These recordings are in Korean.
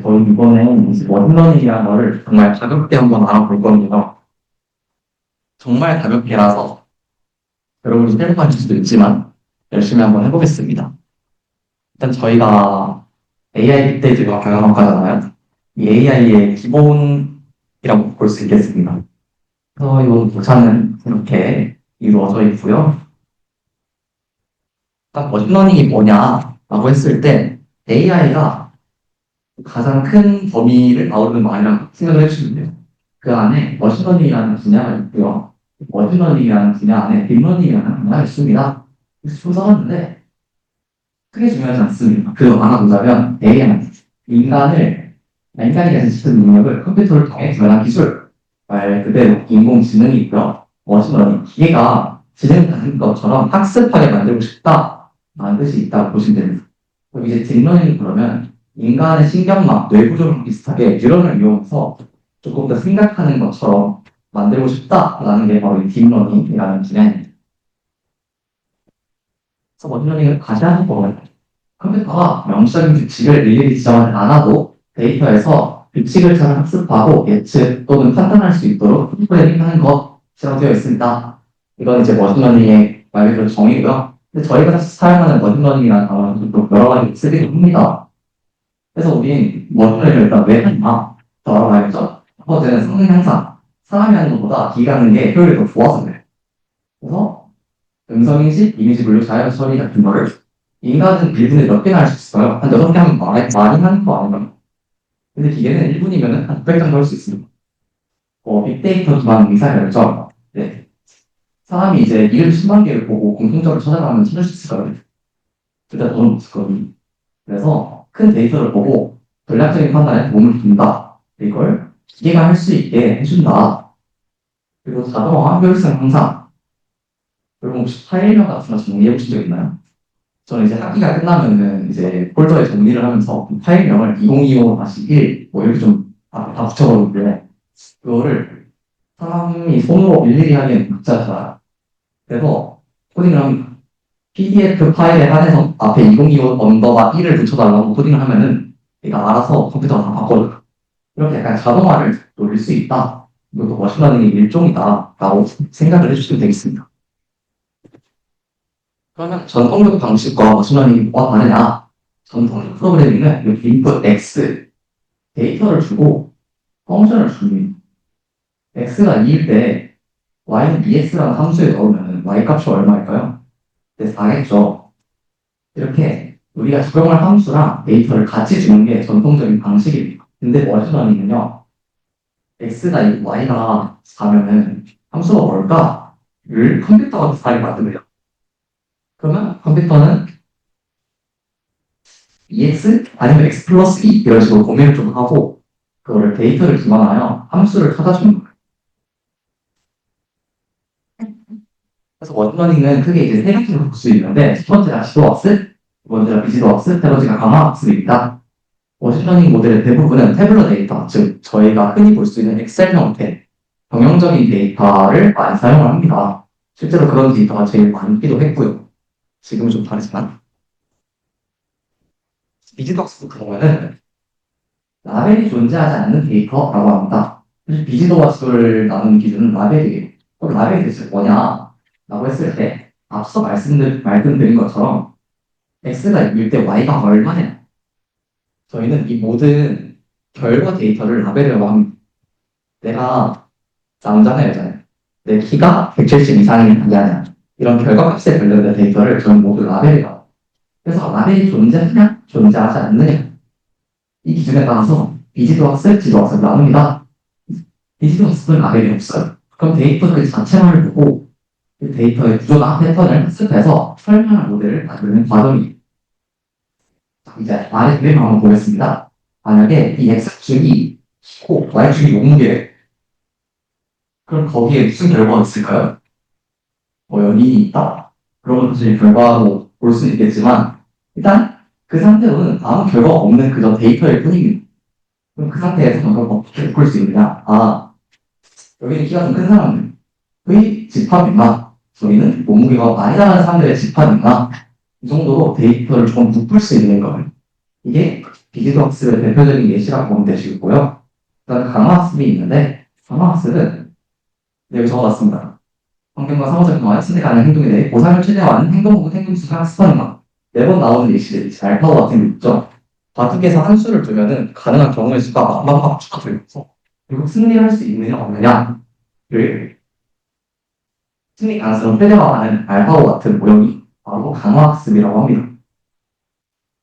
저희 이번에 머신러닝이라는 거를 정말 가볍게 한번 알아볼 건데요. 정말 가볍게라서 여러분이 생각하실 수도 있지만 열심히 한번 해보겠습니다. 일단 저희가 AI 빅데이터가 경영학과잖아요. 이 AI의 기본이라고 볼 수 있겠습니다. 그래서 이번 도차는 이렇게 이루어져 있고요. 딱 머신러닝이 뭐냐라고 했을 때 AI가 가장 큰 범위를 아우르는 말이라고 생각을 해주시면 돼요. 그 안에 머신러닝이라는 분야가 있고요. 머신러닝이라는 분야 안에 딥러닝이라는 분야가 있습니다. 그래서 좀 써봤는데 크게 중요하지 않습니다. 그 알아보자면 AI는 인간이 가진 시스템 능력을 컴퓨터를 통해 구현한 기술, 말 그대로 인공지능이 있고요. 머신러닝, 기계가 지능하는 것처럼 학습하게 만들고 싶다라는 뜻이 있다고 보시면 됩니다. 그럼 이제 딥러닝이 그러면 인간의 신경막, 뇌구조랑 비슷하게 뉴런을 이용해서 조금 더 생각하는 것처럼 만들고 싶다라는 게 바로 이 딥러닝이라는 분야입니다. 그래서 머신러닝을 다시 한번 컴퓨터가 명시적인 규칙을 일일이 지정하지 않아도 데이터에서 규칙을 잘 학습하고 예측 또는 판단할 수 있도록 프로그래밍하는 것이라고 되어 있습니다. 이건 이제 머신러닝의 말 그대로 정의고요. 근데 저희가 사용하는 머신러닝이라는 단어는 또 여러 가지 쓰기도 합니다. 그래서 우린 머신러닝을 일단 왜 하냐? 더 알아봐야겠죠? 첫 번째는 성능 향상. 사람이 하는 것보다 기계가 하는 게 효율이 더 좋아서 그래요. 그래서 음성인식, 이미지 분류, 자연 처리 같은 거를 인간은 1분에 몇 개나 할 수 있어요? 한 6개 하면 많이 하는 거 아닌가요? 근데 기계는 1분이면 한 900 정도 할 수 있습니다. 빅데이터 기반 의사결정. 네. 사람이 이제 일을 10만 개를 보고 공통적으로 찾아가면 찾을 수 있을 거예요. 그때 돈은 없을 거예요. 그래서 큰 데이터를 보고 전략적인 판단에 도움을 준다. 이걸 기계가 할 수 있게 해준다. 그리고 자동화, 효율성 향상. 그리고 혹시 파일명 같은 거 정리해 보신 적 있나요? 저는 이제 학기가 끝나면은 이제 폴더에 정리를 하면서 파일명을 2025-1 뭐 이렇게 좀 다 붙여버리는데 그거를 사람이 손으로 일일이 하기엔 복잡하잖아요. 그래서 코딩을 하면 PDF 파일에 한해서 앞에 2025 언더바 1을 붙여달라고 코딩을 하면은 얘가 알아서 컴퓨터가 다 바꿔줘요. 이렇게 약간 자동화를 노릴 수 있다. 이것도 머신러닝의 일종이다라고 생각을 해주시면 되겠습니다. 그러면 전통적 방식과 머신러닝이 뭐가 다르냐? 전통적 프로그래밍은 이렇게 인풋 X, 데이터를 주고 펑션을 줍니다. X가 2일 때 Y는 EX라는 함수에 넣으면 Y 값이 얼마일까요? 네, 4겠죠. 이렇게 우리가 적용할 함수랑 데이터를 같이 주는 게 전통적인 방식입니다. 근데 머신러닝은요, X가 Y가 4면은 함수가 뭘까?를 컴퓨터가 비슷하게 만들어요. 그러면 컴퓨터는 EX 아니면 X 플러스 2 이런 식으로 고민을 좀 하고 그거를 데이터를 기반하여 함수를 찾아주는 거예요. 그래서 머신러닝은 크게 이제 세 가지로 볼 수 있는데 첫 번째가 지도학습, 두 번째가 비지도학습, 세 번째가 강화학습입니다. 머신러닝 모델의 대부분은 태블러 데이터, 즉 저희가 흔히 볼 수 있는 엑셀 형태, 경영적인 데이터를 많이 사용을 합니다. 실제로 그런 데이터가 제일 많기도 했고요. 지금은 좀 다르지만 비지도학습 그러면은 라벨이 존재하지 않는 데이터라고 합니다. 사실 비지도와 수를 나누는 기준은 라벨이에요. 그럼 라벨이 대체 뭐냐? 라고 했을 때 앞서 말씀드린 것처럼 X가 6일 때 Y가 얼마냐? 저희는 이 모든 결과 데이터를 라벨이라고 합니다. 내가 남자냐 여자냐? 내 키가 170 이상이냐 아니냐? 이런 결과값에 관련된 데이터를 저는 모두 라벨이라고 합니다. 그래서 라벨이 존재하냐? 존재하지 않느냐? 이 기준에 따라서 비지도학습, 지도학습 나눕니다. 비지도학습은 라벨이 없어요. 그럼 데이터 그 자체만을 보고 그 데이터의 구조나 패턴을 학습해서 설명할 모델을 만드는 과정이에요. 이제 말의 그림을 한번 보겠습니다. 만약에 이 X축이 키고 Y축이 몸무게 그럼 거기에 무슨 결과가 있을까요? 뭐 연인이 있다. 그러면 사실 결과로 볼 수는 있겠지만 일단 그 상태로는 아무 결과가 없는 그저 데이터일 뿐입니다. 그럼 그 상태에서 그걸 어떻게 볼 수 있느냐? 여기는 키가 좀 큰 사람들의 집합인가? 저희는 몸무게가 많이 나가는 사람들의 집합인가? 이 정도로 데이터를 조금 묶을 수 있는 거예요. 이게 비지도학습의 대표적인 예시라고 보면 되시고요. 그다음에 강화학습이 있는데, 강화학습은 여기 적어놨습니다. 환경과 사회적 변화에 침해 가는 행동에 대해 보상을 최대화하는 행동 혹은 행동 수를 학습하는 것. 매번 나오는 예시들이 알파고 같은 게 있죠. 바둑에서 한 수를 두면은 가능한 경우의 수가 만만하고 추가되면서 결국 승리할 수 있느냐 없느냐를 승리 가능성을 최대화하는 알파고 같은 모형이 바로 강화학습이라고 합니다.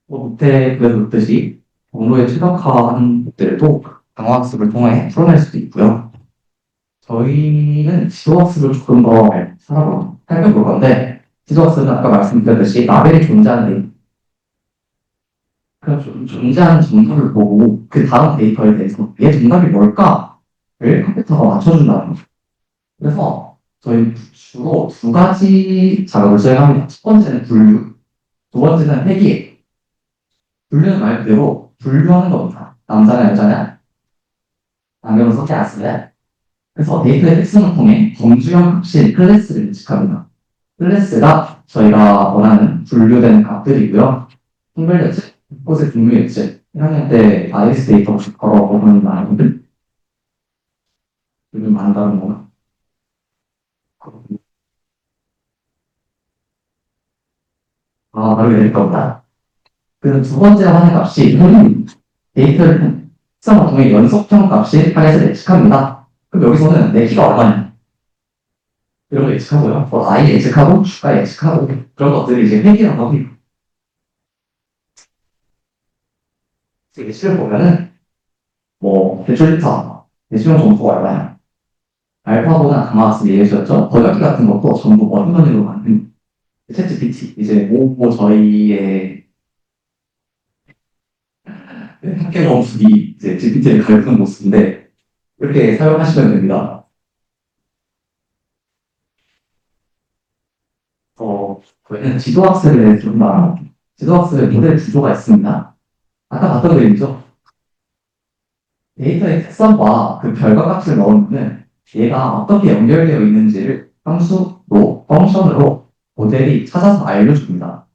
밑에 그래서 듯이 경로에 최적화하는 것들도 강화학습을 통해 풀어낼 수도 있고요. 저희는 지도학습을 조금 더 살펴볼 건데, 지도학습은 아까 말씀드렸듯이 라벨이 존재하는 존재하는 정답을 보고 그 다음 데이터에 대해서 얘 정답이 뭘까를 컴퓨터가 맞춰준다는 거죠. 그래서 저희 주로 두 가지 작업을 수행합니다. 첫 번째는 분류, 두 번째는 회귀. 분류는 말 그대로 분류하는 겁니다. 남자냐 여자냐 안경을 썼지 않습니다. 그래서 데이터의 특성을 통해 범주형 값인 클래스를 인식합니다. 클래스가 저희가 원하는 분류되는 값들이고요. 통별 예측, 곳의 분류 예측, 1학년 때 IS 데이터 혹시 걸어보는 많은데 요즘 많다는 거나 다르게 될 겁니다. 그 두 번째 하는 값이 데이터를 특성을 통해 연속형 값이 하에서 예측합니다. 그럼 여기서는 내 키가 얼마냐? 이런 거 예측하고요. I 예측하고, 주가 예측하고, 그런 것들이 이제 회계라고 합니다. 예측을 보면은, 대출리터, 대출용 점수가 얼마냐? 알파고나 가마스 얘기해주셨죠? 번역기 같은 것도 전부 머리머니로 만든 챗 GPT, 이제 저희의 학계 검수기 이제 GPT를 가르치는 모습인데, 이렇게 사용하시면 됩니다. 저희는 지도학습에 대해서 좀 말할게요. 지도학습에 모델 구조가 있습니다. 아까 봤던 그림이죠? 데이터의 특성과 그 결과값을 넣으면 얘가 어떻게 연결되어 있는지를 함수로, 펑션으로 모델이 찾아서 알려줍니다.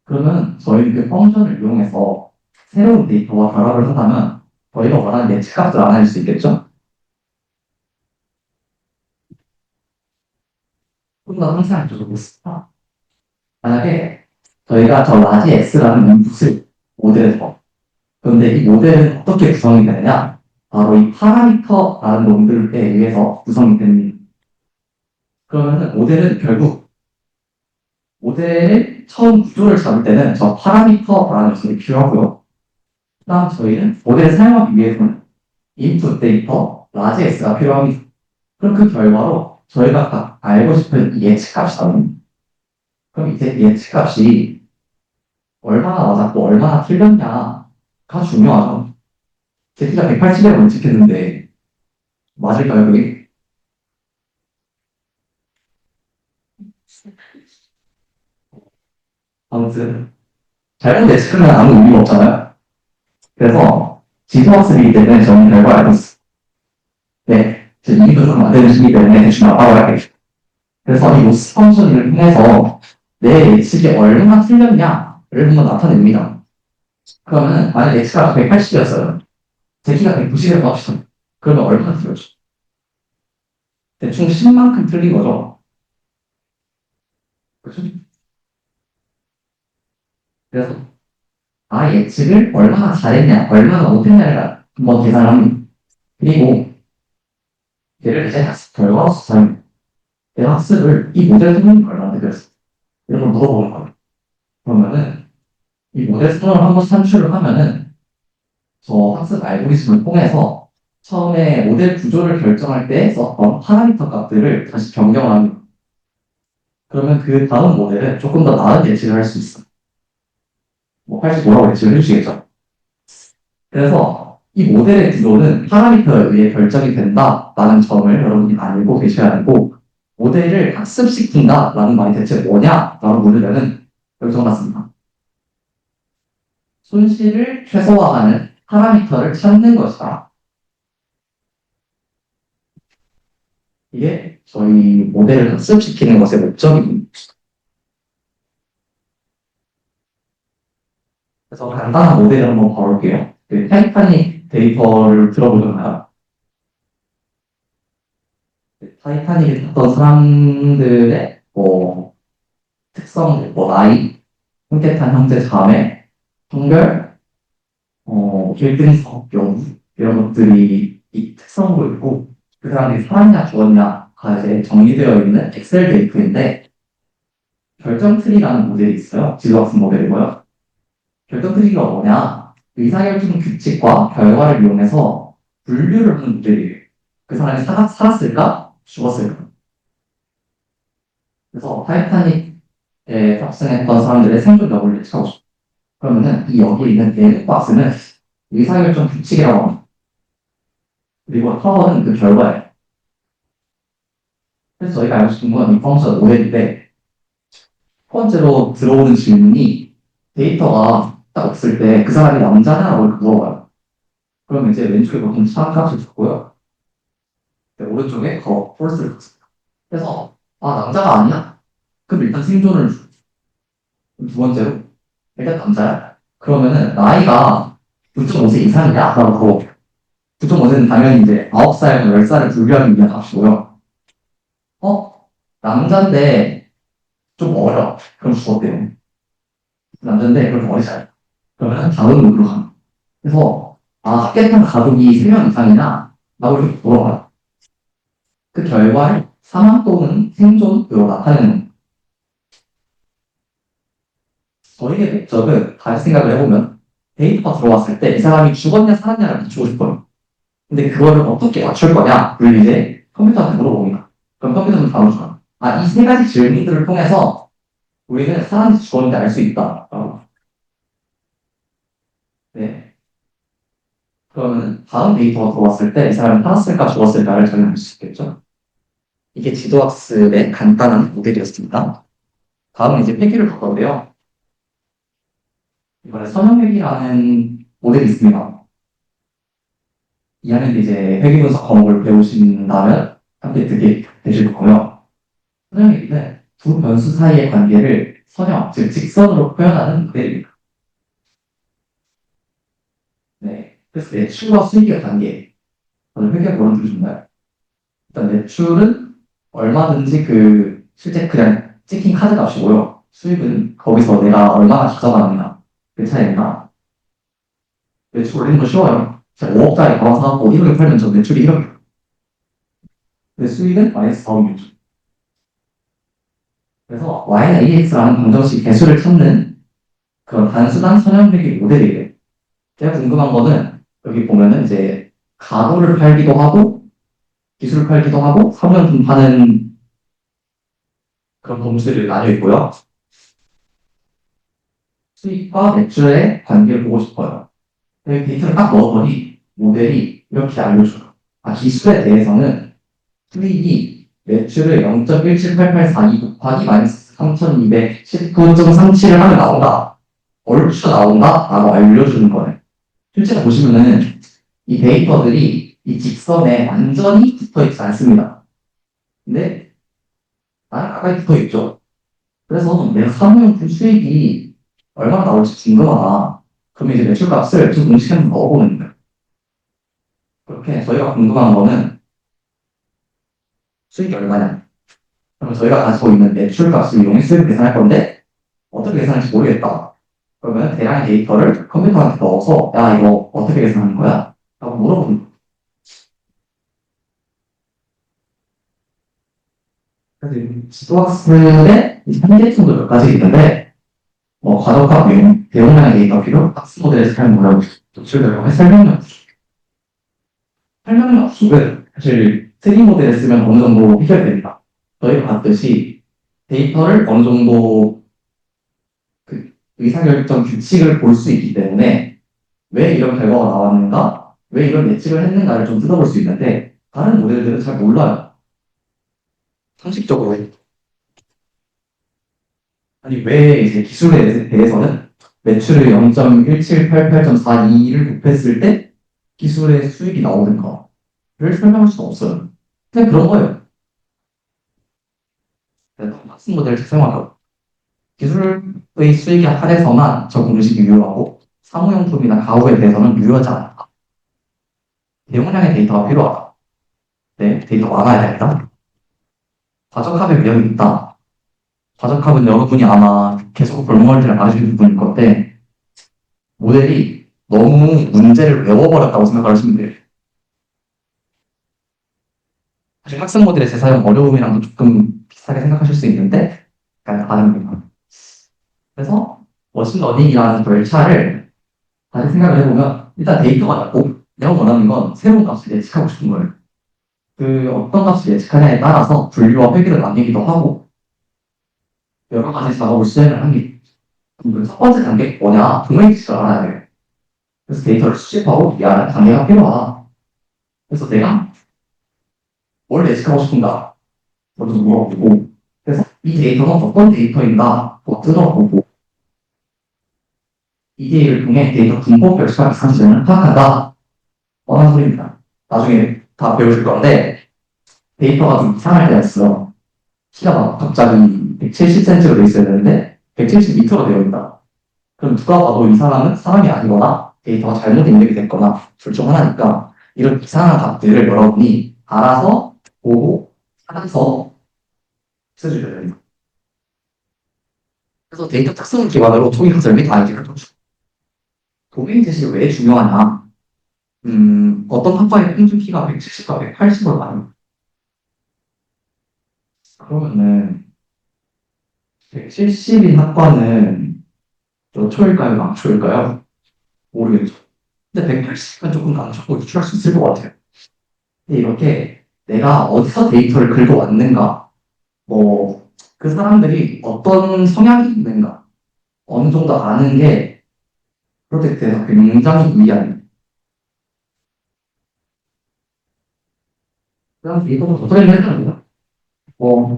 그러면 저희는 그 펑션을 이용해서 새로운 데이터와 결합을 하다면 저희가 원하는 예측값을 알아낼 수 있겠죠? 좀 더 상세하게 줘보겠습니다. 만약에 저희가 저 라지 S라는 인풋을 모델에서 그런데 이 모델은 어떻게 구성이 되느냐? 바로 이 파라미터라는 놈들에 의해서 구성이 됩니다. 그러면은 모델은 결국 모델의 처음 구조를 잡을 때는 저 파라미터라는 녀석이 필요하고요. 그다음 저희는 모델을 사용하기 위해서는 인풋 데이터 라지 S가 필요합니다. 그럼 그 결과로 저희가 각 알고 싶은 예측값이 나옵니다. 그럼 이제 예측값이 얼마나 맞았고 얼마나 틀렸냐가 중요하죠. 제 키가 180에 예측했는데 맞을까요, 그게? 아무튼 잘못 예측하면 아무 의미가 없잖아요. 그래서 지수학습이기 때문에 저는 결과를 알고 있어요. 네, 지금 이미도 좀 만드시기 때문에 대충 알아봐야 겠죠. 그래서 이 로스 펑션을 통해서 내 예측이 얼마나 틀렸냐를 한번 나타냅니다. 그러면 만약 예측가 180이었어요. 제 키가 190이라고 합시다. 그러면 얼마나 틀렸죠? 대충 10만큼 틀린 거죠. 그렇죠? 그래서 예측을 얼마나 잘했냐, 얼마나 못했냐를 한번 계산을 합니다. 그리고 얘를 이제 학습 결과로 수사합니다. 내가 학습을 이 모델 수능이 얼마나 되겠어? 이런 걸 물어보는 거예요. 그러면은 이 모델 수능을 한번 산출을 하면은 저 학습 알고리즘을 통해서 처음에 모델 구조를 결정할 때 썼던 파라미터 값들을 다시 변경을 합니다. 그러면 그 다음 모델은 조금 더 나은 예측을 할 수 있어요. 85라고 예측을 해주시겠죠? 그래서 이 모델의 구조는 파라미터에 의해 결정이 된다라는 점을 여러분이 알고 계셔야 하고, 모델을 학습시킨다라는 말이 대체 뭐냐라고 물으면은 여기 적어놨습니다. 손실을 최소화하는 파라미터를 찾는 것이다. 이게 저희 모델을 학습시키는 것의 목적입니다. 그래서 간단한 모델을 한번 봐볼게요. 그 타이타닉 데이터를 들어보셨나요? 타이타닉에 탔던 사람들의 뭐 특성들, 뭐 나이, 홍태탄 형제 자매, 성별, 1등석, 여부 이런 것들이 이 특성으로 있고 그 사람들이 살았냐 죽었냐가 이제 정리되어 있는 엑셀 데이터인데 결정 트리라는 모델이 있어요. 지도학습 모델이고요. 결정 트리가 뭐냐? 의사결정 규칙과 결과를 이용해서 분류를 하는 모델이에요. 그 사람이 살았을까? 죽었을까? 그래서 타이타닉에 탑승했던 사람들의 생존 여부를 예측하고 싶어요. 그러면은 이 여기에 있는 얘 박스는 의사결정 규칙이라고 합니다. 그리고 타워는 그 결과예요. 그래서 저희가 알고 싶은 건 이 펑션 모델인데 첫 번째로 들어오는 질문이 데이터가 딱 없을 때 그 사람이 남자냐라고 물어봐요. 그러면 이제 왼쪽에 보통 참값을 줬고요. 오른쪽에 폴스를 줬습니다. 그래서 남자가 아니야? 그럼 일단 생존을 줘. 두 번째로 일단 남자야? 그러면은 나이가 9.5세 이상이야? 라고 물어봐요. 9.5세는 당연히 이제 9살, 10살을 분류하기 위한 값이고요. 남자인데 좀 어려. 그럼 죽었대요. 남자인데 그렇게 어리지 않아. 그러면 다음 으로 갑니다. 그래서 합격한 가족이 3명 이상이나 라고 이렇게 물어봐요. 그 결과를 사망 또는 생존으로 나타내는 겁니다. 저희의 목적은 다시 생각을 해보면 데이터가 들어왔을 때 이 사람이 죽었냐 살았냐를 맞추고 싶어요. 근데 그거를 어떻게 맞출 거냐? 를 이제 컴퓨터한테 물어봅니다. 그럼 컴퓨터는 바로 줘요. 이 세 가지 질문들을 통해서 우리는 살았는지 죽었는지 알 수 있다. 네. 그러면 다음 데이터가 들어왔을 때 이 사람이 살았을까 죽었을까를 저희는 알 수 있겠죠. 이게 지도학습의 간단한 모델이었습니다. 다음은 이제 회귀를 볼 건데요. 이번에 선형회귀라는 모델이 있습니다. 2학년 때 이제 회귀분석 과목을 배우신다면 함께 듣게 되실 거고요. 선형회귀는 두 변수 사이의 관계를 선형, 즉 직선으로 표현하는 모델입니다. 네. 그래서 매출과 수익의 관계. 다들 회귀가 뭐라는 들으셨나요? 일단 매출은 얼마든지 실제 그냥 찍힌 카드 값이고요. 수익은 거기서 내가 얼마나 가져가느냐 그 차이입니다. 매출 올리는 거 쉬워요. 제가 5억짜리 가방 사갖고 1억에 팔면 저 매출이 1억이에요. 근데 수익은 마이너스 4억 이죠. 그래서 Y나 AX라는 방정식 개수를 찾는 그런 단순한 선형배기 모델이에요. 제가 궁금한 거는 여기 보면은 이제 가구를 팔기도 하고 기술을 팔기도 하고 사무용품 파는 그런 범주들이 나뉘어 있고요. 수익과 매출의 관계를 보고 싶어요. 여기 데이터를 딱 넣어보니 모델이 이렇게 알려줘요. 기술에 대해서는 수익이 매출을 0.17884이 곱하기 마이너스 3219.37을 하면 나온다. 얼추 나온다? 라고 알려주는 거예요. 실제로 보시면은 이 데이터들이 이 직선에 완전히 붙어 있지 않습니다. 근데 가까이 붙어 있죠. 그래서 내가 사무용품 수익이 얼마나 나올지 궁금하다. 그러면 이제 매출값을 좀 공식해서 넣어보는 거예요. 그렇게 저희가 궁금한 거는 수익이 얼마냐. 그럼 저희가 가지고 있는 매출값을 이용해 수익을 계산할 건데 어떻게 계산할지 모르겠다. 그러면 대량의 데이터를 컴퓨터한테 넣어서 야 이거 어떻게 계산하는 거야? 라고 물어보는 거예요. 그래서 지도학습의 현대성도 몇 가지 있는데 과정과 비용, 대용량의 데이터 필요, 학습 모델에서 사용하라고 노출되려고 설명력 압축은 사실 3D 모델을 쓰면 어느 정도 해결됩니다. 저희가 봤듯이 데이터를 어느 정도 의사결정 규칙을 볼 수 있기 때문에 왜 이런 결과가 나왔는가, 왜 이런 예측을 했는가를 좀 뜯어볼 수 있는데 다른 모델들은 잘 몰라요. 상식적으로. 아니 왜 이제 기술에 대해서는 매출을 0.1788.42를 곱했을 때 기술의 수익이 나오는가를 설명할 수가 없어요. 그냥 그런 거예요. 학습 모델을 사용하라고. 기술의 수익에 한해서만 저 공식이 유효하고 사무용품이나 가구에 대해서는 유효하지 않다. 대용량의 데이터가 필요하다. 네, 데이터가 많아야 된다. 과적합의 위험이 있다. 과적합은 여러분이 아마 계속 볼모럴티를 가르치는 부분일 건데, 모델이 너무 문제를 외워버렸다고 생각하시면 돼요. 사실 학습 모델의 재사용 어려움이랑도 조금 비슷하게 생각하실 수 있는데, 약간 다릅니다. 그래서 머신러닝이라는 절차를 다시 생각을 해보면, 일단 데이터가 낮고, 내가 원하는 건 새로운 값을 예측하고 싶은 거예요. 그 어떤 값을 예측하냐에 따라서 분류와 회귀를 나뉘기도 하고, 여러 가지 작업을 수행을 합니다. 그럼 첫 번째 단계 뭐냐? 동행 지식을 알아야 돼요. 그래서 데이터를 수집하고 이해하는 단계가 필요하다. 그래서 내가 뭘 예측하고 싶은가? 먼저 물어보고, 그래서 이 데이터는 어떤 데이터인가? 또 뜯어보고, EDA를 통해 데이터 분포 결과 상승을 파악한다. 뻔한 소리입니다. 나중에 다 배우실 건데, 데이터가 좀 이상할 때가 있어요. 키가 막 갑자기 170cm로 돼 있어야 되는데, 170m로 되어 있다. 그럼 누가 봐도 이 사람은 사람이 아니거나 데이터가 잘못 입력이 됐거나 둘 중 하나니까 이런 이상한 값들을 여러분이 알아서 보고 찾아서 써주셔야 됩니다. 그래서 데이터 특성을 기반으로 초기 학습 및 아이디어를 더 도메인 제시가 왜 중요하냐? 어떤 학과의 평균 키가 170과 180으로 나요. 그러면은 170인 학과는 몇 초일까요? 망초일까요? 모르겠죠. 근데 180은 조금 강조하고 유출할 수 있을 것 같아요. 근데 이렇게 내가 어디서 데이터를 긁어왔는가, 뭐, 그 사람들이 어떤 성향이 있는가, 어느 정도 아는 게 프로젝트에서 굉장히 유리합니다. 그다음 데이터도 어떻게 해야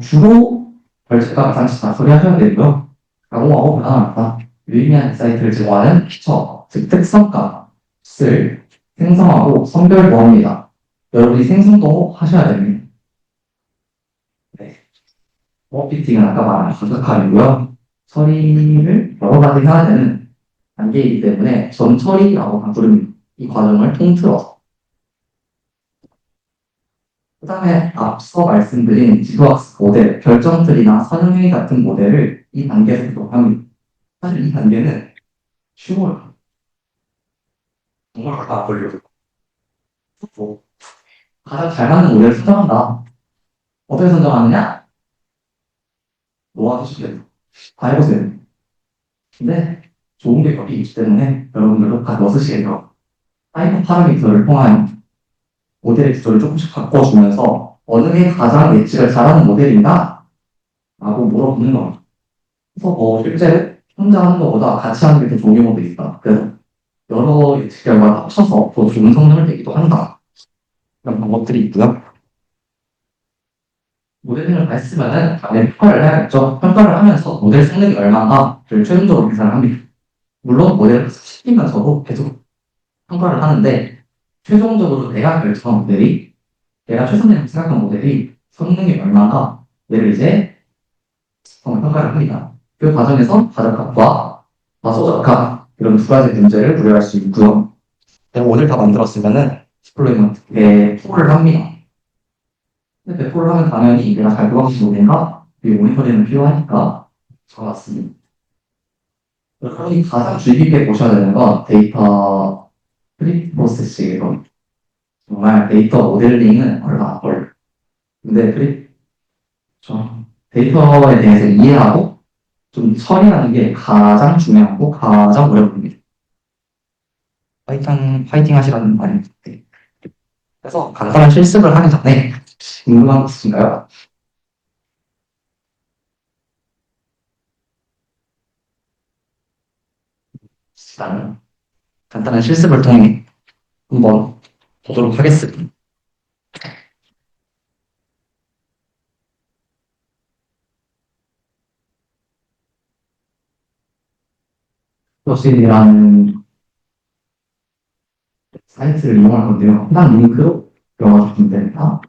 주로 결제가 가장 소리 하셔야 되고요. 강호하고 가능하다. 유의미한 인사이트를 제공하는 피처, 즉 특성값을 생성하고 선별보합니다. 여러분이 생성도 하셔야 됩니다. 네. 피팅은 아까 말한 분석함이고요. 처리를 여러 가지 해야 되는 단계이기 때문에 전처리라고 부릅니다. 이 과정을 통틀어서. 그 다음에 앞서 말씀드린 지도학습 모델, 결정틀이나 선행회 같은 모델을 이 단계에서 구독합니다. 사실 이 단계는 쉬워요. 정말 안 걸려요. 뭐, 가장 잘 맞는 모델을 선정한다. 어떻게 선정하느냐? 놓아주시면 다 해보세요. 근데 좋은 게 여기 있기 때문에 여러분들도 다 넣으시겠죠. 하이퍼 파라미터를 통한 모델의 구조를 조금씩 바꿔주면서 어느 게 가장 예측을 잘하는 모델인가? 라고 물어보는 겁니다. 그래서 실제 혼자 하는 것보다 같이 하는 게 더 좋은 경우도 있다. 그래서 여러 예측 결과를 합쳐서 더 좋은 성능을 내기도 한다. 이런 방법들이 있고요. 모델링을 다 했으면은 다음에 평가를 해야겠죠. 평가를 하면서 모델 성능이 얼마인가를 최종적으로 계산을 합니다. 물론 모델을 시키면서도 계속 평가를 하는데 최종적으로 내가 결정한 모델이 내가 최선이라고 생각한 모델이 성능이 얼마나 얘를 이제 평가를 합니다. 그 과정에서 과적합과 과소적합 이런 두 가지 문제를 구별할 수 있고요. 내가 오늘 다 만들었으면은 디플로이먼트에 포를 합니다. 근데 배포를 하면 당연히 내가 잘 돌아가는 모델인가 모니터링은 필요하니까 적어놨습니다. 그러니 가장 주의 깊게 보셔야 되는 건 데이터 프리 프로세싱이에요. 정말 데이터 모델링은 얼마 안 걸려요. 근데 데이터에 대해서 이해하고 좀 처리하는 게 가장 중요하고 가장 어려운 겁니다. 파이팅 하시라는 말입니다. 그래서 간단한 실습을 하기 전에 궁금한 거 있으신가요? 일단 간단한 실습을 통해 한번 보도록 하겠습니다. 교실이라는 사이트를 이용할 건데요. 해당 링크로 들어가 주시면 됩니다.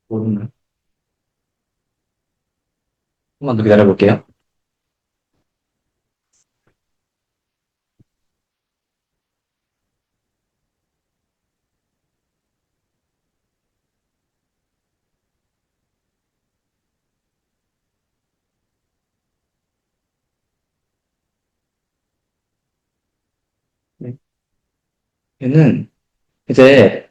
모르는 조금만 더 기다려 볼게요. 네. 얘는 이제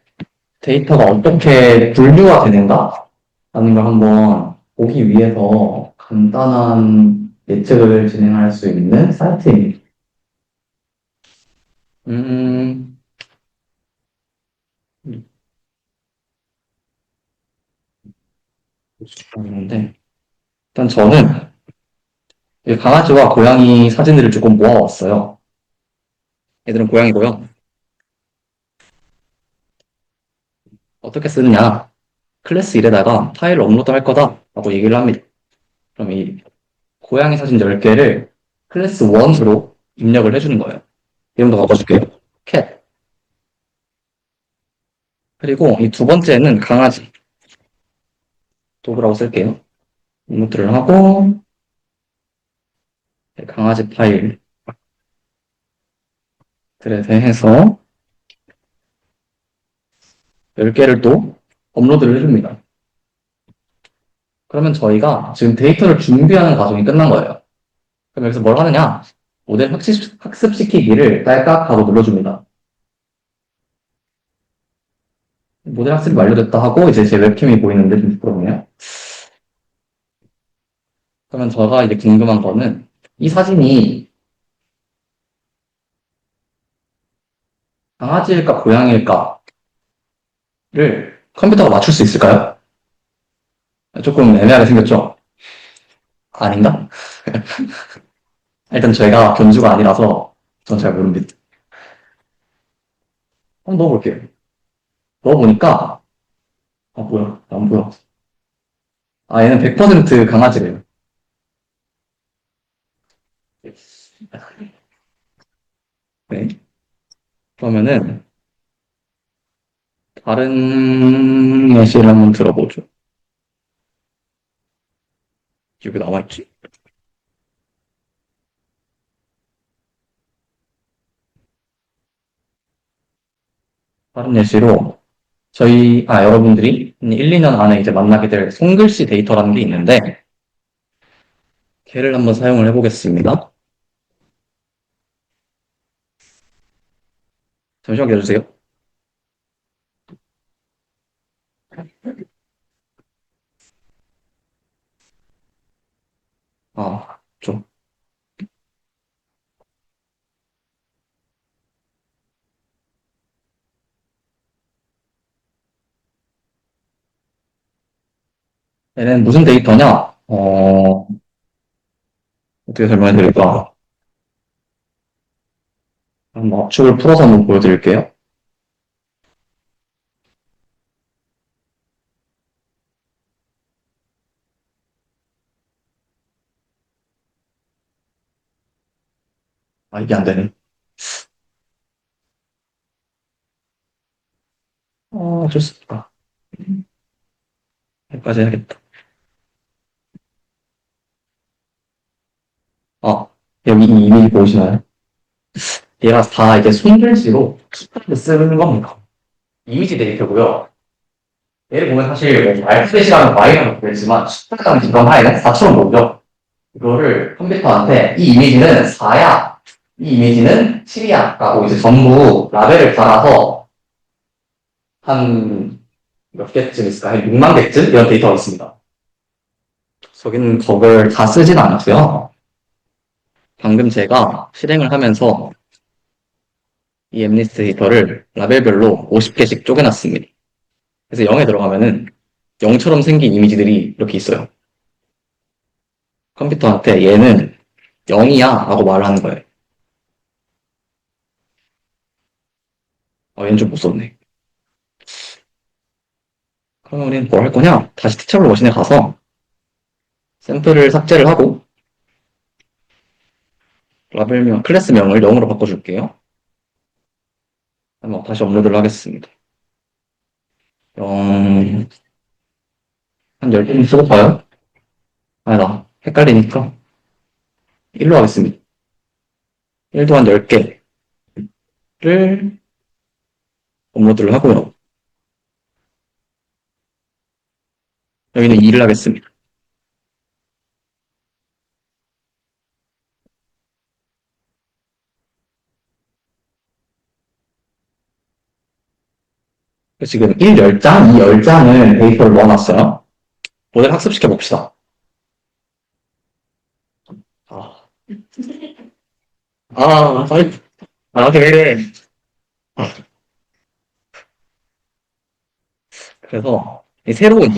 데이터가 어떻게 분류가 되는가? 라는 걸 한번 보기 위해서 간단한 예측을 진행할 수 있는 사이트입니다. 음, 있는데, 일단 저는 이 강아지와 고양이 사진들을 조금 모아왔어요. 얘들은 고양이고요. 어떻게 쓰느냐? 클래스 1에다가 파일을 업로드 할 거다 라고 얘기를 합니다. 그럼 이 고양이 사진 10개를 클래스 1으로 입력을 해주는 거예요. 이름도 바꿔줄게요. 캣. 그리고 이 두 번째는 강아지. 도구라고 쓸게요. 업로드를 하고 강아지 파일들에 대해서 10개를 또 업로드를 해줍니다. 그러면 저희가 지금 데이터를 준비하는 과정이 끝난 거예요. 그럼 여기서 뭘 하느냐? 모델 학습시키기를 딸깍 하고 눌러줍니다. 모델 학습이 완료됐다 하고 이제 제 웹캠이 보이는데 좀 부끄럽네요. 그러면 제가 이제 궁금한 거는 이 사진이 강아지일까 고양이일까를 컴퓨터가 맞출 수 있을까요? 조금 애매하게 생겼죠? 아닌가? 일단 저희가 견주가 아니라서 전 잘 모릅니다. 한번 넣어볼게요. 넣어보니까 뭐야? 안 보여. 얘는 100% 강아지래요. 네. 그러면은 다른 예시를 한번 들어보죠. 여기 나와있지? 다른 예시로 여러분들이 1, 2년 안에 이제 만나게 될 손글씨 데이터라는 게 있는데 걔를 한번 사용을 해보겠습니다. 잠시만 기다려주세요. 좀. 얘는 무슨 데이터냐? 어떻게 설명해 드릴까? 한번 압축을 풀어서 한번 보여드릴게요. 이게 안 되네. 어쩔 수 없다. 여기까지 해야겠다. 아, 여기 이 이미지 보이시나요? 얘가 다 이제 손글씨로 숫자를 쓰는 겁니다. 이미지 데이터고요. 얘를 보면 사실 뭐 알파벳이라는 Y라고 되지만 숫자라는 기본 하에는 4처럼 보이죠? 이거를 컴퓨터한테 이 이미지는 4야, 이 이미지는 7이야 라고 이제 전부 라벨을 달아서 한 몇 개쯤 있을까? 한 6만 개쯤 이런 데이터가 있습니다. 저기는 그걸 다 쓰진 않았고요. 방금 제가 실행을 하면서 이 엠리스트 데이터를 라벨별로 50개씩 쪼개놨습니다. 그래서 0에 들어가면은 0처럼 생긴 이미지들이 이렇게 있어요. 컴퓨터한테 얘는 0이야 라고 말을 하는 거예요. 얘는 좀 못 썼네. 그러면 우리는 뭘 할 거냐? 다시 티처블 머신에 가서 샘플을 삭제를 하고 라벨명, 클래스명을 0으로 바꿔줄게요. 다시 업로드를 하겠습니다. 0, 한 10개 써볼까요? 아니다. 헷갈리니까 1로 하겠습니다. 1도 한 10개를 업로드를 하고요. 여기는 2를 하겠습니다. 지금 1 10장, 2 10장을 데이터를 넣어놨어요. 모델 학습시켜 봅시다. 아, 빨리. 나한테 왜 이래. 아, 그래서 이 새로운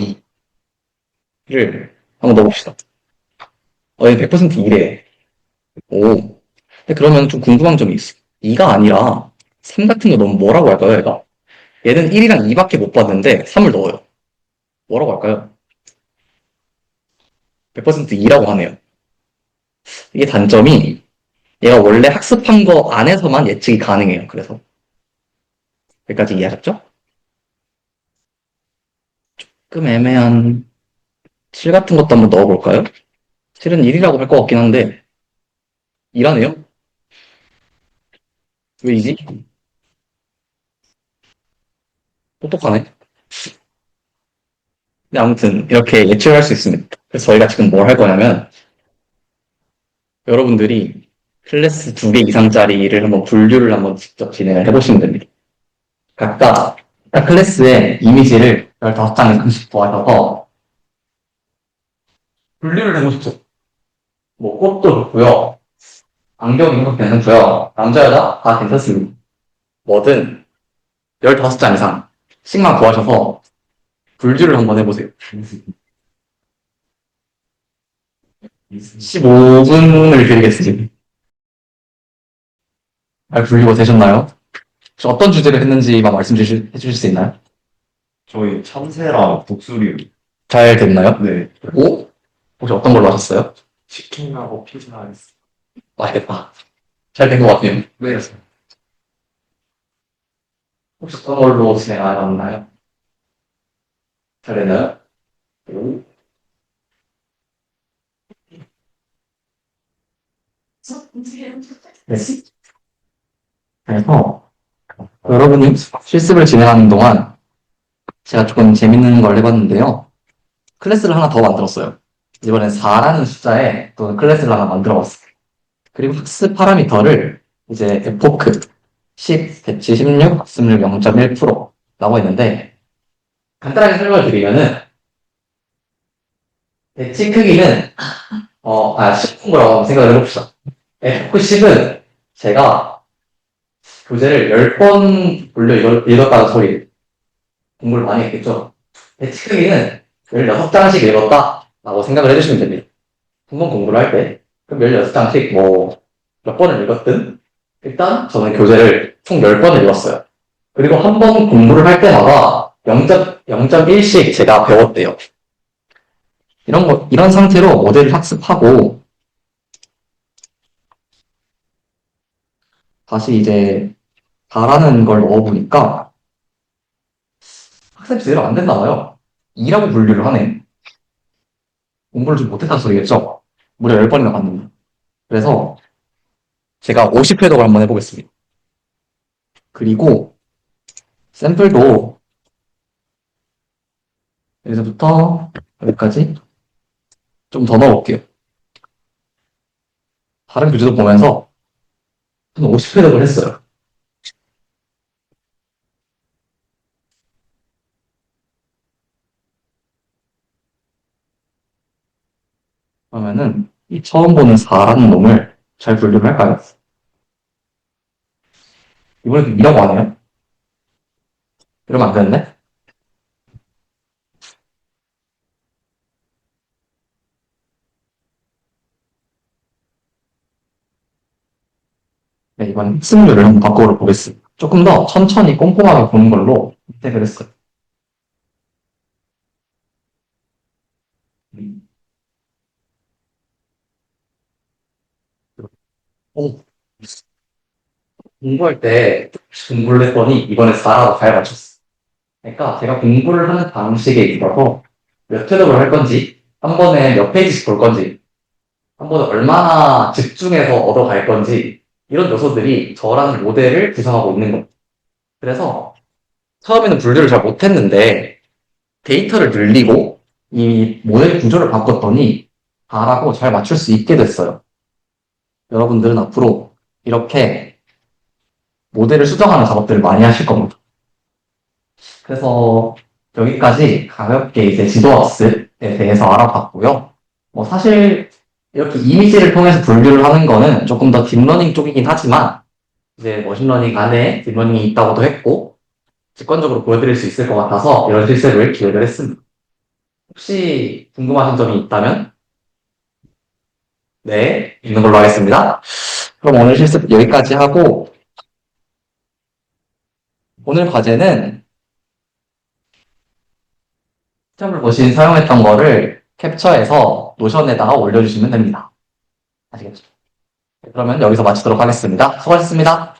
2를 한번 넣어봅시다. 얘 100% 2래. 오. 근데 그러면 좀 궁금한 점이 있어. 2가 아니라 3 같은 거 넣으면 뭐라고 할까요, 얘가? 얘는 1이랑 2밖에 못 봤는데 3을 넣어요. 뭐라고 할까요? 100% 2라고 하네요. 이게 단점이 얘가 원래 학습한 거 안에서만 예측이 가능해요. 그래서 여기까지 이해하셨죠? 조금 애매한 7 같은 것도 한번 넣어볼까요? 7은 1이라고 할 것 같긴 한데 2라네요? 왜이지? 똑똑하네. 근데 아무튼 이렇게 예측을 할 수 있습니다. 그래서 저희가 지금 뭘 할 거냐면 여러분들이 클래스 2개 이상짜리를 한번 분류를 한번 직접 진행을 해보시면 됩니다. 각각 클래스의 이미지를 15장 이상씩 도와줘서 분류를 해보십시오. 뭐 꽃도 좋고요. 안경 이런 거 괜찮고요. 남자 여자 다 괜찮습니다. 뭐든 15장 이상씩만 구하셔서 분류를 한번 해보세요. 15분을 드리겠습니다. 잘 분류가 되셨나요? 혹시 어떤 주제를 했는지만 해주실 수 있나요? 저희 참새랑 독수리. 잘 됐나요? 네. 오? 혹시 어떤 걸로 하셨어요? 치킨하고 피자 했어요. 맛있겠다. 잘 된 것 같네요. 네. 혹시 어떤 걸로 진행하셨나요? 잘 됐나요? 오. 네. 그래서 여러분이 실습을 진행하는 동안 제가 조금 재밌는 걸 해봤는데요. 클래스를 하나 더 만들었어요. 이번엔 4라는 숫자에 또 클래스를 하나 만들어봤어요. 그리고 학습 파라미터를 이제 에포크 10, 배치 16, 학습률 0.1%라고 했는데 간단하게 설명을 드리면은 배치 크기는 10%라고 생각을 해봅시다. 에포크 10은 제가 교재를 10번 돌려 읽었다는 소리 공부를 많이 했겠죠. 배치 크기는 16장씩 읽었다라고 생각을 해주시면 됩니다. 한 번 공부를 할 때, 그럼 16장씩 몇 번을 읽었든, 일단 저는 교재를 총 10번을 읽었어요. 그리고 한 번 공부를 할 때마다 0.1씩 제가 배웠대요. 이런 상태로 모델을 학습하고, 다시 이제, 다라는 걸 넣어보니까, 학습이 제대로 안 됐나 봐요. 2라고 분류를 하네. 공부를 좀 못했다는 소리겠죠? 무려 10번이나 봤는데. 그래서 제가 50회독을 한번 해보겠습니다. 그리고 샘플도 여기서부터 여기까지 좀 더 넣어볼게요. 다른 교재도 보면서 한 50회독을 했어요. 그러면은 이 처음 보는 4라는 놈을 잘 분류를 할까요? 이번에도 2라고 하네요. 이러면 안 되는데? 네, 이번 학습률을 한번 바꿔 보겠습니다. 조금 더 천천히 꼼꼼하게 보는 걸로 선택을 했어요. 오, 공부할 때 공부를 했더니 이번에 4라고 잘 맞췄어. 그러니까 제가 공부를 하는 방식에 있어서 몇 회독을 할 건지, 한 번에 몇 페이지씩 볼 건지, 한 번에 얼마나 집중해서 얻어갈 건지, 이런 요소들이 저라는 모델을 구성하고 있는 겁니다. 그래서 처음에는 분류를 잘 못했는데 데이터를 늘리고 이 모델 구조를 바꿨더니 잘하고 잘 맞출 수 있게 됐어요. 여러분들은 앞으로 이렇게 모델을 수정하는 작업들을 많이 하실 겁니다. 그래서 여기까지 가볍게 이제 지도학습에 대해서 알아봤고요. 사실 이렇게 이미지를 통해서 분류를 하는 거는 조금 더 딥러닝 쪽이긴 하지만 이제 머신러닝 안에 딥러닝이 있다고도 했고 직관적으로 보여드릴 수 있을 것 같아서 이런 실습을 기획을 했습니다. 혹시 궁금하신 점이 있다면 네, 있는 걸로 하겠습니다. 그럼 오늘 실습 여기까지 하고 오늘 과제는 시험을 보신 사용했던 거를 캡처해서 노션에다가 올려주시면 됩니다. 아시겠죠? 그러면 여기서 마치도록 하겠습니다. 수고하셨습니다.